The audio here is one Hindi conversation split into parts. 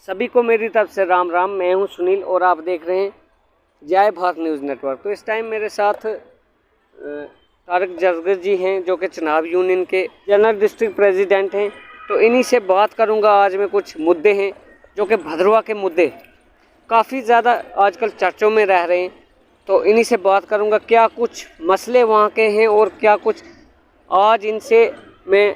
सभी को मेरी तरफ से राम राम। मैं हूं सुनील और आप देख रहे हैं जय भारत न्यूज़ नेटवर्क। तो इस टाइम मेरे साथ तारक जरगर जी हैं जो कि चनाब यूनियन के जनरल डिस्ट्रिक्ट प्रेसिडेंट हैं। तो इन्हीं से बात करूंगा। आज में कुछ मुद्दे हैं जो कि भद्रवा के मुद्दे काफ़ी ज़्यादा आजकल चर्चों में रह रहे हैं। तो इन्हीं से बात करूंगा क्या कुछ मसले वहाँ के हैं और क्या कुछ आज इनसे मैं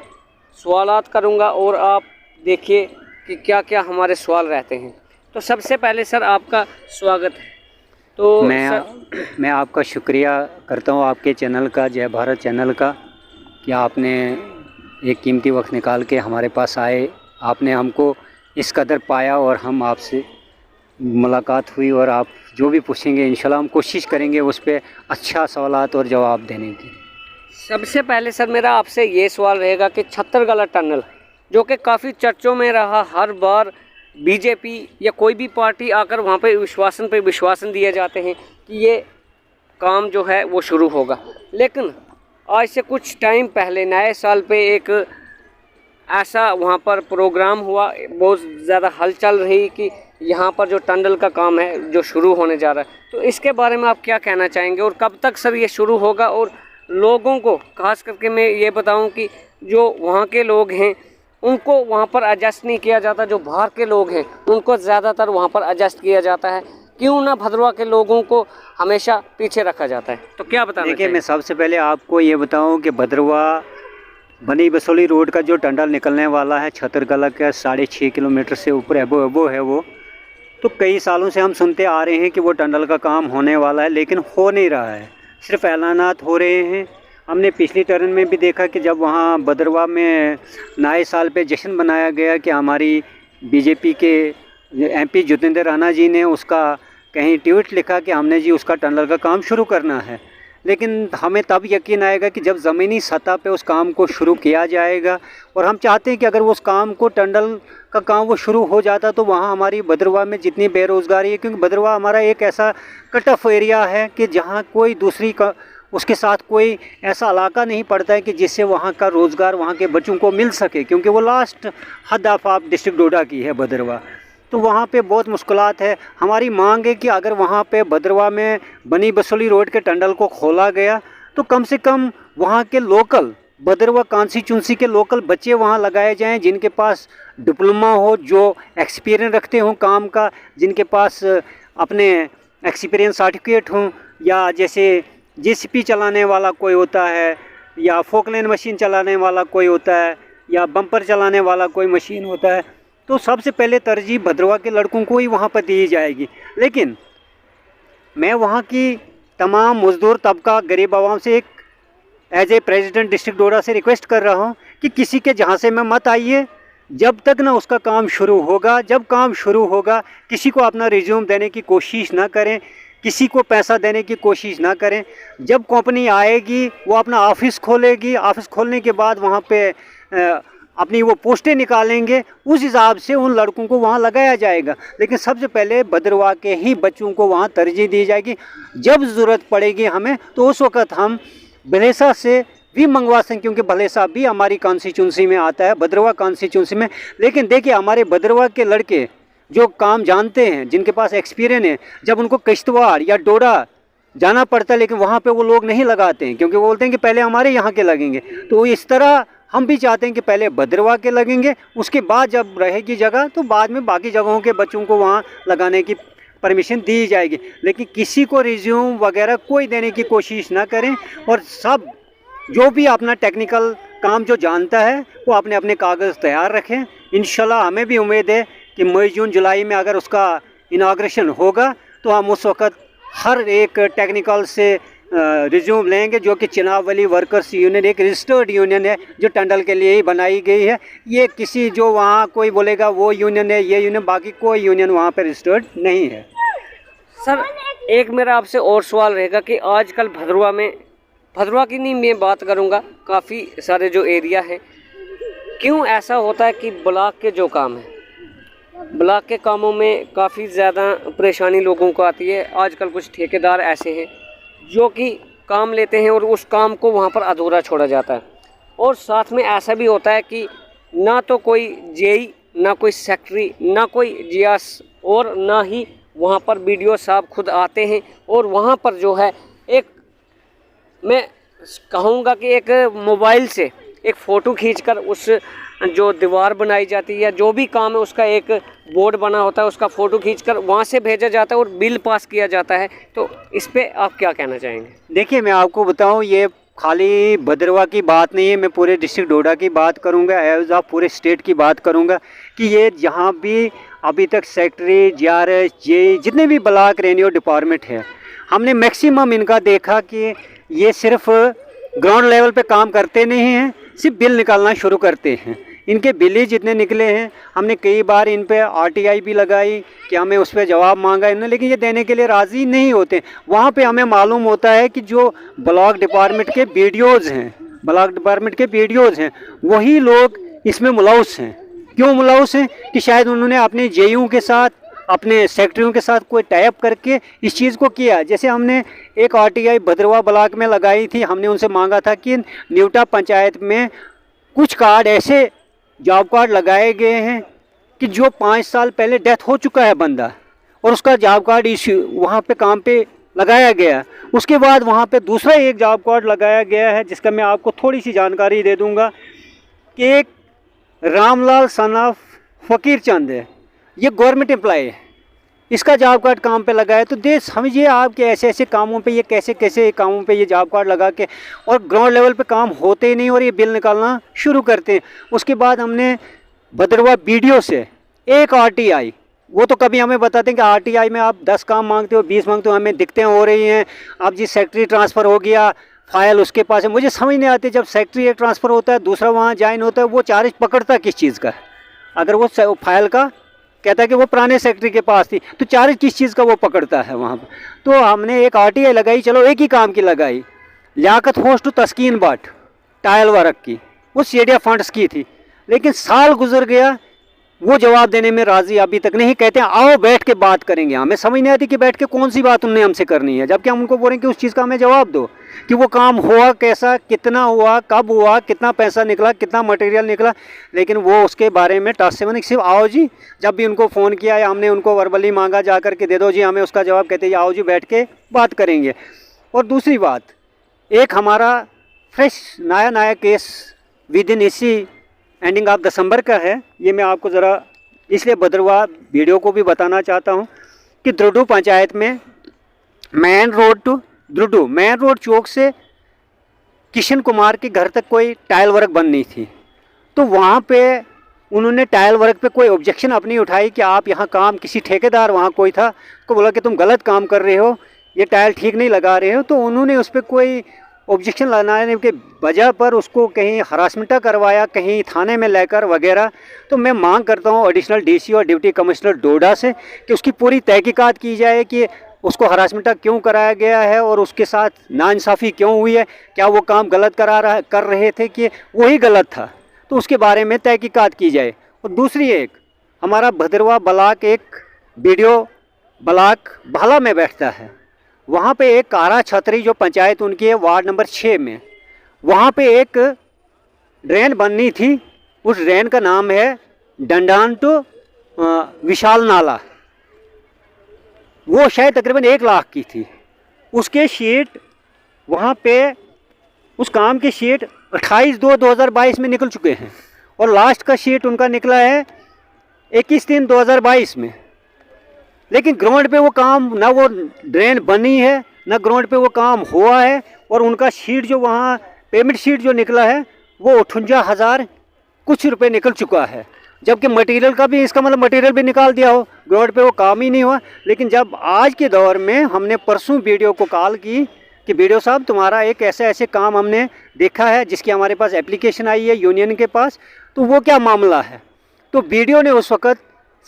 सवालात करूंगा और आप देखिए कि क्या क्या हमारे सवाल रहते हैं। तो सबसे पहले सर आपका स्वागत है। तो मैं आपका शुक्रिया करता हूं आपके चैनल का, जय भारत चैनल का, कि आपने एक कीमती वक्त निकाल के हमारे पास आए। आपने हमको इस कदर पाया और हम आपसे मुलाकात हुई और आप जो भी पूछेंगे इंशाल्लाह हम कोशिश करेंगे उस पर अच्छा सवालात और जवाब देने की। सबसे पहले सर मेरा आपसे ये सवाल रहेगा कि छत्तरगला टनल जो कि काफ़ी चर्चों में रहा, हर बार बीजेपी या कोई भी पार्टी आकर वहाँ पे विश्वासन दिए जाते हैं कि ये काम जो है वो शुरू होगा, लेकिन आज से कुछ टाइम पहले नए साल पे एक ऐसा वहाँ पर प्रोग्राम हुआ, बहुत ज़्यादा हलचल रही कि यहाँ पर जो टनल का काम है जो शुरू होने जा रहा है। तो इसके बारे में आप क्या कहना चाहेंगे और कब तक सर ये शुरू होगा? और लोगों को खास करके मैं ये बताऊं कि जो वहाँ के लोग हैं उनको वहाँ पर एडजस्ट नहीं किया जाता, जो बाहर के लोग हैं उनको ज़्यादातर वहाँ पर एडजस्ट किया जाता है। क्यों ना भद्रवा के लोगों को हमेशा पीछे रखा जाता है? तो क्या बताना? देखिए, मैं सबसे पहले आपको ये बताऊं कि भद्रवा बनी बसोली रोड का जो टनल निकलने वाला है छत्तरगला का 6.5 किलोमीटर से ऊपर एबो है वो, तो कई सालों से हम सुनते आ रहे हैं कि वो टनल का काम होने वाला है, लेकिन हो नहीं रहा है, सिर्फ ऐलानात हो रहे हैं। हमने पिछली टर्न में भी देखा कि जब वहाँ भद्रवा में नए साल पे जश्न मनाया गया कि हमारी बीजेपी के एमपी जितेंद्र राणा जी ने उसका कहीं ट्वीट लिखा कि हमने जी उसका टनल का काम शुरू करना है, लेकिन हमें तब यकीन आएगा कि जब ज़मीनी सतह पे उस काम को शुरू किया जाएगा। और हम चाहते हैं कि अगर वो उस काम को टनल का काम वो शुरू हो जाता तो वहाँ हमारी भद्रवा में जितनी बेरोज़गारी है, क्योंकि भद्रवा हमारा एक ऐसा कट ऑफ एरिया है कि जहाँ कोई दूसरी का उसके साथ कोई ऐसा इलाका नहीं पड़ता है कि जिससे वहाँ का रोज़गार वहाँ के बच्चों को मिल सके, क्योंकि वो लास्ट हद ऑफ आप डिस्ट्रिक्ट डोडा की है भद्रवा। तो वहाँ पे बहुत मुश्किलात है। हमारी मांग है कि अगर वहाँ पे भद्रवा में बनी बसोली रोड के टनल को खोला गया तो कम से कम वहाँ के लोकल भद्रवा कॉन्स्टिट्यूंसी के लोकल बच्चे वहाँ लगाए जाएं जिनके पास डिप्लोमा हो, जो एक्सपीरियंस रखते हों काम का, जिनके पास अपने एक्सपीरियंस सर्टिफिकेट हों, या जैसे जेसीपी चलाने वाला कोई होता है, या फोकलैंड मशीन चलाने वाला कोई होता है, या बम्पर चलाने वाला कोई मशीन होता है। तो सबसे पहले तरजीह भद्रवा के लड़कों को ही वहाँ पर दी जाएगी। लेकिन मैं वहाँ की तमाम मज़दूर तबका गरीब आवाम से एक एज ए प्रेसिडेंट डिस्ट्रिक्ट डोडा से रिक्वेस्ट कर रहा हूँ कि किसी के जहाँ से में मत आइए जब तक ना उसका काम शुरू होगा। जब काम शुरू होगा किसी को अपना रिज्यूम देने की कोशिश ना करें, किसी को पैसा देने की कोशिश ना करें। जब कंपनी आएगी वो अपना ऑफिस खोलेगी, ऑफिस खोलने के बाद वहाँ पे अपनी वो पोस्टें निकालेंगे, उस हिसाब से उन लड़कों को वहाँ लगाया जाएगा। लेकिन सबसे पहले भद्रवा के ही बच्चों को वहाँ तरजीह दी जाएगी। जब ज़रूरत पड़ेगी हमें तो उस वक़्त हम भलेसा से भी मंगवा सकें, क्योंकि भलेसा भी हमारी कॉन्स्टिट्यूंसी में आता है, भद्रवा कॉन्स्टिट्यूंसी में। लेकिन देखिए, हमारे भद्रवा के लड़के जो काम जानते हैं, जिनके पास एक्सपीरियंस है, जब उनको किश्तवाड़ या डोडा जाना पड़ता है लेकिन वहाँ पे वो लोग नहीं लगाते हैं, क्योंकि वो बोलते हैं कि पहले हमारे यहाँ के लगेंगे। तो इस तरह हम भी चाहते हैं कि पहले भद्रवा के लगेंगे, उसके बाद जब रहेगी जगह तो बाद में बाकी जगहों के बच्चों को वहाँ लगाने की परमिशन दी जाएगी। लेकिन किसी को रिज्यूम वगैरह कोई देने की कोशिश ना करें, और सब जो भी अपना टेक्निकल काम जो जानता है वो अपने अपने कागज़ तैयार रखें। इंशाल्लाह हमें भी उम्मीद है कि मई जून जुलाई में अगर उसका इनाग्रेशन होगा तो हम उस वक़्त हर एक टेक्निकल से रिज्यूम लेंगे, जो कि चनावली वर्कर्स यूनियन एक रजिस्टर्ड यूनियन है जो टंडल के लिए ही बनाई गई है। ये किसी जो वहाँ कोई बोलेगा वो यूनियन है, ये यूनियन, बाकी कोई यूनियन वहाँ पर रजिस्टर्ड नहीं है। सर एक मेरा आपसे और सवाल रहेगा कि आजकल भद्रवा की नहीं मैं बात करूँगा, काफ़ी सारे जो एरिया है, क्यों ऐसा होता है कि ब्लॉक के जो काम है, ब्लॉक के कामों में काफ़ी ज़्यादा परेशानी लोगों को आती है। आजकल कुछ ठेकेदार ऐसे हैं जो कि काम लेते हैं और उस काम को वहाँ पर अधूरा छोड़ा जाता है। और साथ में ऐसा भी होता है कि ना तो कोई जेई ना कोई सेक्रेटरी, ना कोई जियास, और ना ही वहाँ पर बीडीओ साहब खुद आते हैं। और वहाँ पर जो है एक, मैं कहूँगा कि एक मोबाइल से एक फ़ोटो खींचकर उस जो दीवार बनाई जाती है या जो भी काम है उसका एक बोर्ड बना होता है, उसका फ़ोटो खींचकर वहाँ से भेजा जाता है और बिल पास किया जाता है। तो इस पे आप क्या कहना चाहेंगे? देखिए, मैं आपको बताऊं, ये खाली भद्रवा की बात नहीं है, मैं पूरे डिस्ट्रिक्ट डोडा की बात करूंगा, एज ऑफ पूरे स्टेट की बात करूंगा कि ये जहां भी अभी तक सेक्रेटरी, जीआरएस, जे जितने भी ब्लॉक रेवेन्यू डिपार्टमेंट है, हमने मैक्सिमम इनका देखा कि ये सिर्फ ग्राउंड लेवल पे काम करते नहीं हैं, सिर्फ बिल निकालना शुरू करते हैं। इनके बिल ही जितने निकले हैं, हमने कई बार इन पे आरटीआई भी लगाई कि हमें उस पर जवाब मांगा इन्होंने, लेकिन ये देने के लिए राज़ी नहीं होते। वहाँ पे हमें मालूम होता है कि जो ब्लॉक डिपार्टमेंट के बीडीओज़ हैं, वही लोग इसमें मुलव्वस हैं। क्यों मुलव्वस हैं? कि शायद उन्होंने अपने जेयू के साथ, अपने सेक्रेटरियों के साथ कोई टाई अप करके इस चीज़ को किया। जैसे हमने एक आरटीआई भद्रवा ब्लॉक में लगाई थी, हमने उनसे मांगा था कि न्यूटा पंचायत में कुछ कार्ड ऐसे जॉब कार्ड लगाए गए हैं कि जो 5 साल पहले डेथ हो चुका है बंदा, और उसका जॉब कार्ड इश्यू वहाँ पे काम पे लगाया गया। उसके बाद वहाँ पे दूसरा एक जॉब कार्ड लगाया गया है, जिसका मैं आपको थोड़ी सी जानकारी दे दूँगा कि एक रामलाल सन ऑफ फ़कीर चंद है, ये गवर्नमेंट एम्प्लॉय है, इसका जॉब कार्ड काम पे लगा है। तो देख समझिए आप कि ऐसे ऐसे कामों पे ये कैसे कैसे कामों पे ये जॉब कार्ड लगा के, और ग्राउंड लेवल पे काम होते ही नहीं और ये बिल निकालना शुरू करते हैं। उसके बाद हमने भद्रवा बीडीओ से एक आरटीआई, वो तो कभी हमें बताते हैं कि आरटीआई में आप 10 काम मांगते हो, 20 मांगते हो, हमें दिक्कतें हो रही हैं, अब जी सेक्रेटरी ट्रांसफ़र हो गया, फाइल उसके पास है। मुझे समझ नहीं आती, जब सेक्रेटरी एक ट्रांसफ़र होता है, दूसरा वहाँ ज्वाइन होता है, वो चार्ज पकड़ता किस चीज़ का? अगर वो फाइल का कहता है कि वो पुराने सेक्रेटरी के पास थी, तो चार्ज किस चीज़ का वो पकड़ता है वहाँ पर? तो हमने एक आरटीआई लगाई, चलो एक ही काम की लगाई, Liyaqat host to Taskeen but tile work की, वो सीडिया फंड्स की थी। लेकिन साल गुजर गया, वो जवाब देने में राज़ी अभी तक नहीं। कहते हैं आओ बैठ के बात करेंगे। हमें समझ नहीं आती कि बैठ के कौन सी बात उन्होंने हमसे करनी है, जबकि हम उनको बोलें कि उस चीज़ का हमें जवाब दो कि वो काम हुआ कैसा, कितना हुआ, कब हुआ, कितना पैसा निकला, कितना मटेरियल निकला। लेकिन वो उसके बारे में टस से सिर्फ आओ जी, जब भी उनको फ़ोन किया या हमने उनको वर्बली मांगा जा कर के दे दो जी हमें उसका जवाब, कहते हैं आओ जी बैठ के बात करेंगे। और दूसरी बात, एक हमारा फ्रेश नया केस विद इन इसी एंडिंग ऑफ दिसंबर का है, ये मैं आपको ज़रा इसलिए भद्रवा वीडियो को भी बताना चाहता हूँ कि द्रुडू पंचायत में मेन रोड चौक से किशन कुमार के घर तक कोई टाइल वर्क बननी थी। तो वहाँ पे उन्होंने टाइल वर्क पे कोई ऑब्जेक्शन अपनी उठाई कि आप यहाँ काम, किसी ठेकेदार वहाँ कोई था को बोला कि तुम गलत काम कर रहे हो, ये टाइल ठीक नहीं लगा रहे हो। तो उन्होंने उस पर कोई ऑब्जेक्शन लगाने के वजह पर उसको कहीं हरासमेंट करवाया, कहीं थाने में लेकर वगैरह। तो मैं मांग करता हूँ एडिशनल डीसी और डिप्टी कमिश्नर डोडा से कि उसकी पूरी तहकीकात की जाए कि उसको हरासमेंट क्यों कराया गया है और उसके साथ नाइंसाफ़ी क्यों हुई है, क्या वो काम गलत कर रहे थे कि वही गलत था, तो उसके बारे में तहकीकात की जाए। और दूसरी एक, हमारा भद्रवा ब्लॉक एक बीडीओ ब्लॉक भाला में बैठता है, वहाँ पे एक कारा छतरी जो पंचायत उनकी है वार्ड नंबर 6 में, वहाँ पे एक ड्रेन बननी थी। उस ड्रेन का नाम है डंडान टू विशाल नाला, वो शायद तकरीबन 1 लाख की थी। उसके शीट वहाँ पे, उस काम के शीट 28/2/2022 में निकल चुके हैं और लास्ट का शीट उनका निकला है 21/3/2022 में। लेकिन ग्राउंड पे वो काम, ना वो ड्रेन बनी है, ना ग्राउंड पे वो काम हुआ है। और उनका शीट जो वहाँ पेमेंट शीट जो निकला है वो 58,000 कुछ रुपए निकल चुका है, जबकि मटेरियल का भी, इसका मतलब मटेरियल भी निकाल दिया हो, ग्राउंड पे वो काम ही नहीं हुआ। लेकिन जब आज के दौर में हमने परसों वीडियो को कॉल की कि वीडियो साहब तुम्हारा एक ऐसे काम हमने देखा है जिसकी हमारे पास एप्लीकेशन आई है यूनियन के पास, तो वो क्या मामला है। तो वीडियो ने उस वक़्त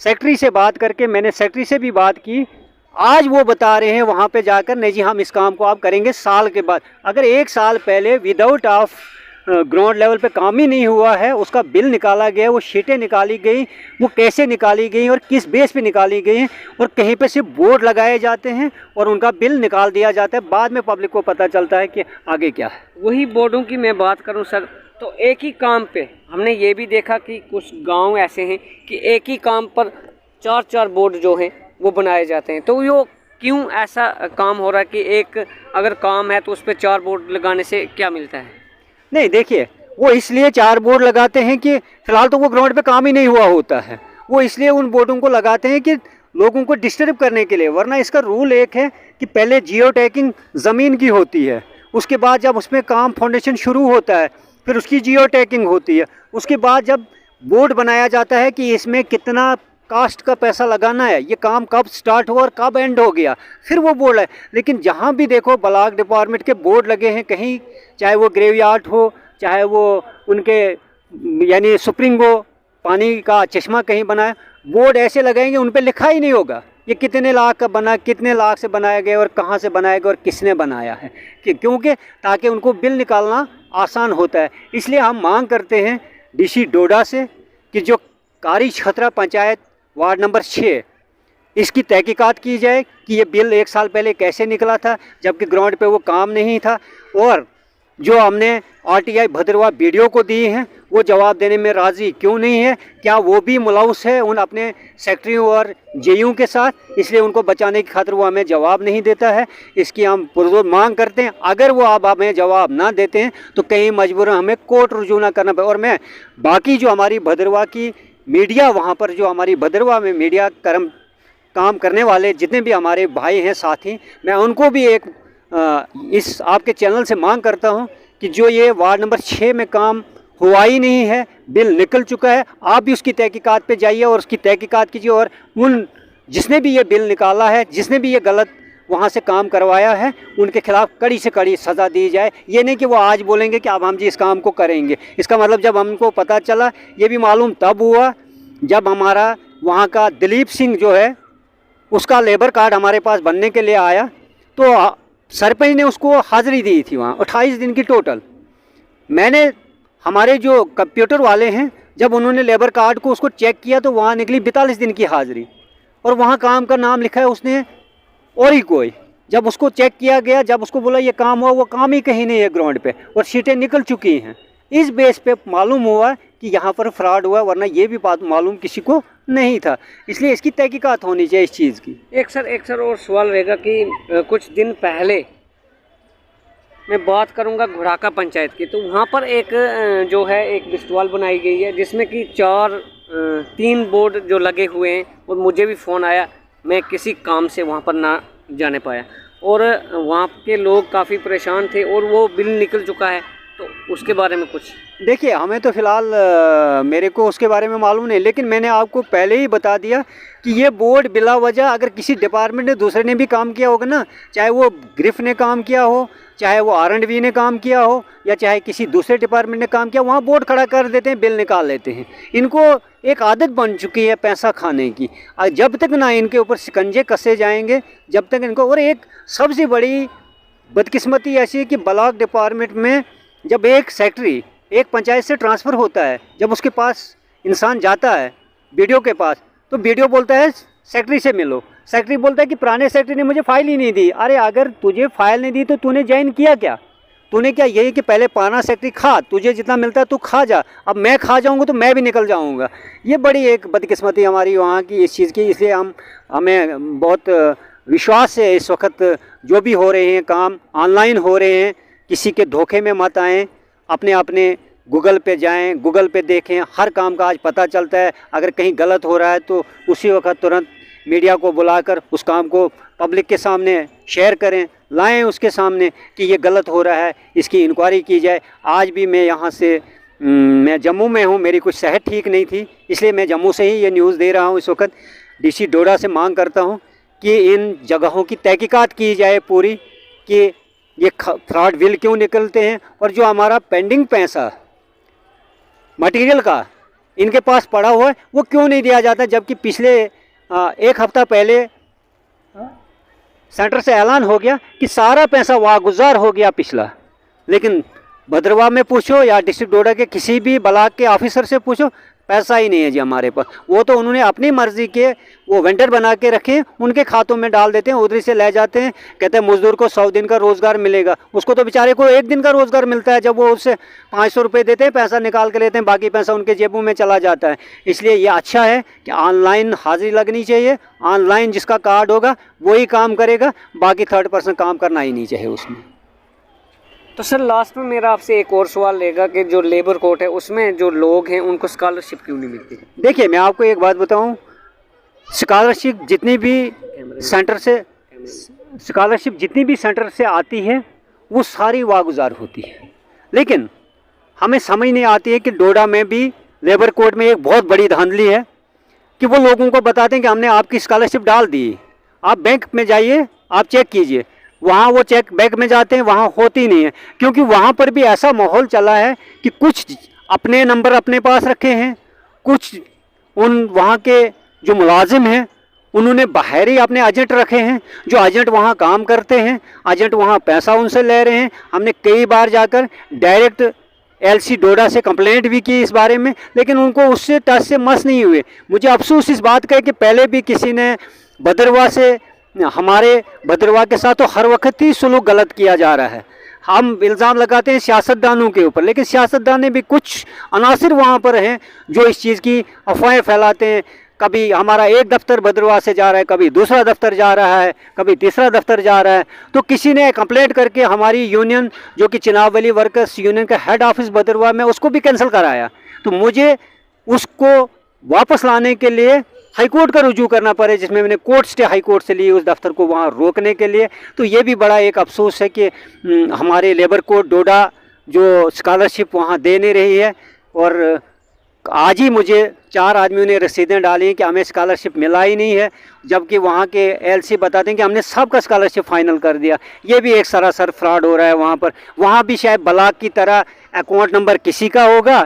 सेक्रेटरी से बात करके, मैंने सेक्रेटरी से भी बात की, आज वो बता रहे हैं वहाँ पे जाकर नहीं जी हम इस काम को आप करेंगे साल के बाद। अगर 1 साल पहले विदाउट ऑफ ग्राउंड लेवल पे काम ही नहीं हुआ है, उसका बिल निकाला गया, वो शीटें निकाली गई, वो कैसे निकाली गई और किस बेस पे निकाली गई हैं, और कहीं पे सिर्फ बोर्ड लगाए जाते हैं और उनका बिल निकाल दिया जाता है, बाद में पब्लिक को पता चलता है कि आगे क्या है। वही बोर्डों की मैं बात करूं सर, तो एक ही काम पे हमने ये भी देखा कि कुछ गांव ऐसे हैं कि एक ही काम पर 4-4 बोर्ड जो हैं वो बनाए जाते हैं। तो यो क्यों ऐसा काम हो रहा है कि एक अगर काम है तो उस पर 4 बोर्ड लगाने से क्या मिलता है? नहीं, देखिए, वो इसलिए 4 बोर्ड लगाते हैं कि फिलहाल तो वो ग्राउंड पे काम ही नहीं हुआ होता है। वो इसलिए उन बोर्डों को लगाते हैं कि लोगों को डिस्टर्ब करने के लिए, वरना इसका रूल एक है कि पहले जियो टैगिंग ज़मीन की होती है, उसके बाद जब उसमें काम फाउंडेशन शुरू होता है फिर उसकी जियो टैगिंग होती है, उसके बाद जब बोर्ड बनाया जाता है कि इसमें कितना कास्ट का पैसा लगाना है, ये काम कब स्टार्ट हुआ और कब एंड हो गया, फिर वो बोर्ड है। लेकिन जहाँ भी देखो ब्लॉक डिपार्टमेंट के बोर्ड लगे हैं कहीं, चाहे वो ग्रेवयार्ड हो, चाहे वो उनके यानी स्प्रिंग हो, पानी का चश्मा कहीं बनाया, बोर्ड ऐसे लगाएंगे उन पर लिखा ही नहीं होगा ये कितने लाख का बना, कितने लाख से बनाया गया और कहाँ से बनाया गया और किसने बनाया है, क्योंकि ताकि उनको बिल निकालना आसान होता है। इसलिए हम मांग करते हैं डीसी डोडा से कि जो कारी छतरा पंचायत वार्ड नंबर 6 इसकी तहकीकात की जाए कि ये बिल 1 साल पहले कैसे निकला था जबकि ग्राउंड पे वो काम नहीं था, और जो हमने आरटीआई भद्रवाह बीडीओ को दी हैं वो जवाब देने में राज़ी क्यों नहीं है, क्या वो भी मुलव्वस है उन अपने सेक्रेटरियों और जेयू के साथ, इसलिए उनको बचाने की खातिर वो हमें जवाब नहीं देता है। इसकी हम पुरजोर मांग करते हैं, अगर वो अब हमें जवाब ना देते हैं तो कहीं मजबूरन हमें कोर्ट रुजू ना करना पड़े। और मैं बाकी जो हमारी भद्रवाह की मीडिया, वहाँ पर जो हमारी भद्रवाह में मीडिया काम करने वाले जितने भी हमारे भाई हैं साथी, मैं उनको भी एक इस आपके चैनल से मांग करता हूं कि जो ये वार्ड नंबर 6 में काम हुआ ही नहीं है, बिल निकल चुका है, आप भी उसकी तहकीकात पे जाइए और उसकी तहकीकात कीजिए और उन जिसने भी ये बिल निकाला है, जिसने भी ये गलत वहाँ से काम करवाया है, उनके खिलाफ कड़ी से कड़ी सज़ा दी जाए। ये नहीं कि वो आज बोलेंगे कि अब हम जी इस काम को करेंगे। इसका मतलब जब हमको पता चला, ये भी मालूम तब हुआ जब हमारा वहाँ का दिलीप सिंह जो है उसका लेबर कार्ड हमारे पास बनने के लिए आया, तो सरपंच ने उसको हाज़िरी दी थी वहाँ 28 दिन की टोटल। मैंने हमारे जो कंप्यूटर वाले हैं जब उन्होंने लेबर कार्ड को उसको चेक किया तो वहाँ निकली 42 दिन की हाज़िरी, और वहाँ काम का नाम लिखा है उसने और ही कोई। जब उसको चेक किया गया, जब उसको बोला ये काम हुआ, वो काम ही कहीं नहीं है ग्राउंड पे और सीटें निकल चुकी हैं। इस बेस पे मालूम हुआ कि यहाँ पर फ्रॉड हुआ, वरना ये भी बात मालूम किसी को नहीं था। इसलिए इसकी तहकीकात होनी चाहिए इस चीज़ की। एक सर और सवाल रहेगा कि कुछ दिन पहले मैं बात करूंगा घुड़ाका पंचायत की, तो वहाँ पर एक जो है एक बिस्टवाल बनाई गई है जिसमें कि 3 बोर्ड जो लगे हुए हैं, और मुझे भी फ़ोन आया, मैं किसी काम से वहाँ पर ना जाने पाया और वहाँ के लोग काफ़ी परेशान थे और वो बिल निकल चुका है, तो उसके बारे में कुछ देखिए। हमें तो फ़िलहाल मेरे को उसके बारे में मालूम नहीं, लेकिन मैंने आपको पहले ही बता दिया कि ये बोर्ड बिला वजह अगर किसी डिपार्टमेंट ने दूसरे ने भी काम किया होगा ना, चाहे वो ग्रिफ ने काम किया हो, चाहे वो R&V ने काम किया हो, या चाहे किसी दूसरे डिपार्टमेंट ने काम किया, वहाँ बोर्ड खड़ा कर देते हैं, बिल निकाल लेते हैं। इनको एक आदत बन चुकी है पैसा खाने की। जब तक ना इनके ऊपर शिकंजे कसे जाएंगे, जब तक इनको। और एक सबसे बड़ी बदकिस्मती ऐसी है कि ब्लॉक डिपार्टमेंट में जब एक सेक्रेटरी एक पंचायत से ट्रांसफ़र होता है, जब उसके पास इंसान जाता है बीडीओ के पास, तो बीडीओ बोलता है सेक्रेटरी से मिलो। सेक्रेटरी बोलता है कि पुराने सेक्रेटरी ने मुझे फ़ाइल ही नहीं दी। अरे अगर तुझे फ़ाइल नहीं दी तो तूने ज्वाइन किया क्या? तूने क्या यही कि पहले पुराना सेक्रेटरी खा, तुझे जितना मिलता है तू खा जा, अब मैं खा जाऊँगा तो मैं भी निकल जाऊँगा। ये बड़ी एक बदकिस्मती हमारी वहाँ की इस चीज़ की। इसलिए हमें बहुत विश्वास है इस वक्त जो भी हो रहे हैं काम ऑनलाइन हो रहे हैं, किसी के धोखे में मत आएँ, अपने गूगल पे जाएं, गूगल पे देखें, हर काम का आज पता चलता है। अगर कहीं गलत हो रहा है तो उसी वक्त तुरंत मीडिया को बुलाकर उस काम को पब्लिक के सामने शेयर करें, लाएं उसके सामने कि ये गलत हो रहा है, इसकी इंक्वायरी की जाए। आज भी मैं यहाँ से मैं जम्मू में हूँ, मेरी कुछ सेहत ठीक नहीं थी, इसलिए मैं जम्मू से ही ये न्यूज़ दे रहा हूँ इस वक्त। डीसी डोडा से मांग करता हूँ कि इन जगहों की तहकीकात की जाए पूरी, कि ये फ्रॉड बिल क्यों निकलते हैं, और जो हमारा पेंडिंग पैसा मटेरियल का इनके पास पड़ा हुआ है वो क्यों नहीं दिया जाता, जबकि पिछले 1 हफ्ता पहले सेंटर से ऐलान हो गया कि सारा पैसा वागुजार हो गया पिछला। लेकिन भद्रवाह में पूछो या डिस्ट्रिक्ट डोडा के किसी भी ब्लॉक के ऑफिसर से पूछो, पैसा ही नहीं है जी हमारे पास। वो तो उन्होंने अपनी मर्जी के वो वेंडर बना के रखे, उनके खातों में डाल देते हैं, उधर से ले जाते हैं, कहते हैं मजदूर को 100 दिन का रोज़गार मिलेगा। उसको तो बेचारे को 1 दिन का रोज़गार मिलता है, जब वो उससे 500 रुपये देते हैं, पैसा निकाल के लेते हैं, बाकी पैसा उनके जेबों में चला जाता है। इसलिए ये अच्छा है कि ऑनलाइन हाजिरी लगनी चाहिए, ऑनलाइन जिसका कार्ड होगा वही काम करेगा, बाकी थर्ड पर्सन काम करना ही नहीं चाहिए उसमें। तो सर लास्ट में मेरा आपसे एक और सवाल रहेगा कि जो लेबर कोड है उसमें जो लोग हैं उनको स्कॉलरशिप क्यों नहीं मिलती? देखिए मैं आपको एक बात बताऊं, स्कॉलरशिप जितनी भी सेंटर से आती है वो सारी वागुजार होती है, लेकिन हमें समझ नहीं आती है कि डोडा में भी लेबर कोड में एक बहुत बड़ी धांधली है कि वो लोगों को बताते हैं कि हमने आपकी स्कॉलरशिप डाल दी, आप बैंक में जाइए, आप चेक कीजिए। वहाँ वो चेक बैंक में जाते हैं, वहाँ होती नहीं है, क्योंकि वहाँ पर भी ऐसा माहौल चला है कि कुछ अपने नंबर अपने पास रखे हैं, कुछ उन वहाँ के जो मुलाजिम हैं उन्होंने बाहर ही अपने एजेंट रखे हैं, जो एजेंट वहाँ काम करते हैं, एजेंट वहाँ पैसा उनसे ले रहे हैं। हमने कई बार जाकर डायरेक्ट LC डोडा से कंप्लेंट भी की इस बारे में, लेकिन उनको उससे टच से मस नहीं हुए। मुझे अफसोस इस बात का है कि पहले भी किसी ने भद्रवाह से, हमारे भद्रवाह के साथ तो हर वक्त ही सुलूक गलत किया जा रहा है। हम इल्ज़ाम लगाते हैं सियासतदानों के ऊपर, लेकिन सियासतदान भी कुछ अनासिर वहाँ पर हैं जो इस चीज़ की अफवाहें फैलाते हैं। कभी हमारा एक दफ्तर भद्रवाह से जा रहा है, कभी दूसरा दफ्तर जा रहा है, कभी तीसरा दफ्तर जा रहा है। तो किसी ने कंप्लेंट करके हमारी यूनियन जो कि चिनावली वर्कर्स यूनियन का हेड ऑफिस भद्रवाह में, उसको भी कैंसिल कराया। तो मुझे उसको वापस लाने के लिए हाई कोर्ट का रुजू करना पड़े, जिसमें मैंने कोर्ट स्टे हाई कोर्ट से ली उस दफ्तर को वहाँ रोकने के लिए। तो ये भी बड़ा एक अफसोस है कि हमारे लेबर कोड डोडा जो स्कॉलरशिप वहाँ दे नहीं रही है, और आज ही मुझे 4 आदमियों ने रसीदें डाली कि हमें स्कॉलरशिप मिला ही नहीं है, जबकि वहाँ के LC बताते हैं कि हमने सबका स्कॉलरशिप फाइनल कर दिया। ये भी एक सरासर फ्रॉड हो रहा है वहाँ पर। वहाँ भी शायद ब्लॉक की तरह अकाउंट नंबर किसी का होगा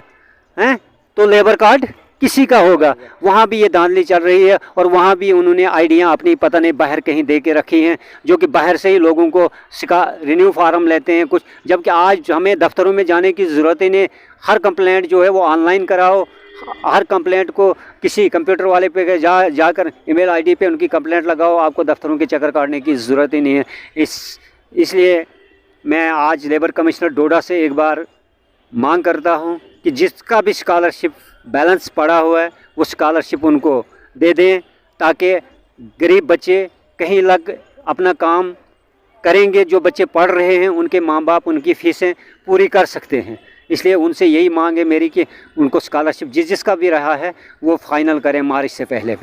हैं तो लेबर कार्ड किसी का होगा, वहाँ भी ये धांधली चल रही है। और वहाँ भी उन्होंने आइडियाँ अपनी पता नहीं बाहर कहीं दे के रखी हैं, जो कि बाहर से ही लोगों को रिन्यू फार्म लेते हैं कुछ, जबकि आज हमें दफ्तरों में जाने की ज़रूरत ही नहीं। हर कंप्लेंट जो है वो ऑनलाइन कराओ, हर कंप्लेंट को किसी कंप्यूटर वाले पे जाकर ईमेल ID पे उनकी कंप्लेंट लगाओ, आपको दफ्तरों के चक्कर काटने की ज़रूरत ही नहीं है। इसलिए मैं आज लेबर कमिश्नर डोडा से एक बार मांग करता हूँ कि जिसका भी स्कॉलरशिप बैलेंस पड़ा हुआ है वो स्कॉलरशिप उनको दे दें, ताकि गरीब बच्चे कहीं लग अपना काम करेंगे। जो बच्चे पढ़ रहे हैं उनके माँ बाप उनकी फ़ीसें पूरी कर सकते हैं। इसलिए उनसे यही मांग है मेरी कि उनको स्कॉलरशिप जिसका भी रहा है वो फाइनल करें मार्च से पहले।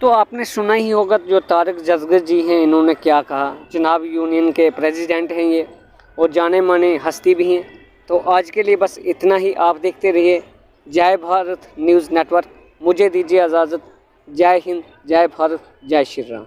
तो आपने सुना ही होगा जो तारिक जसगर जी हैं, इन्होंने क्या कहा। चुनाव यूनियन के प्रेसिडेंट हैं ये, और जाने माने हस्ती भी हैं। तो आज के लिए बस इतना ही। आप देखते रहिए जय भारत न्यूज़ नेटवर्क। मुझे दीजिए इजाज़त। जय हिंद, जय भारत, जय श्री राम।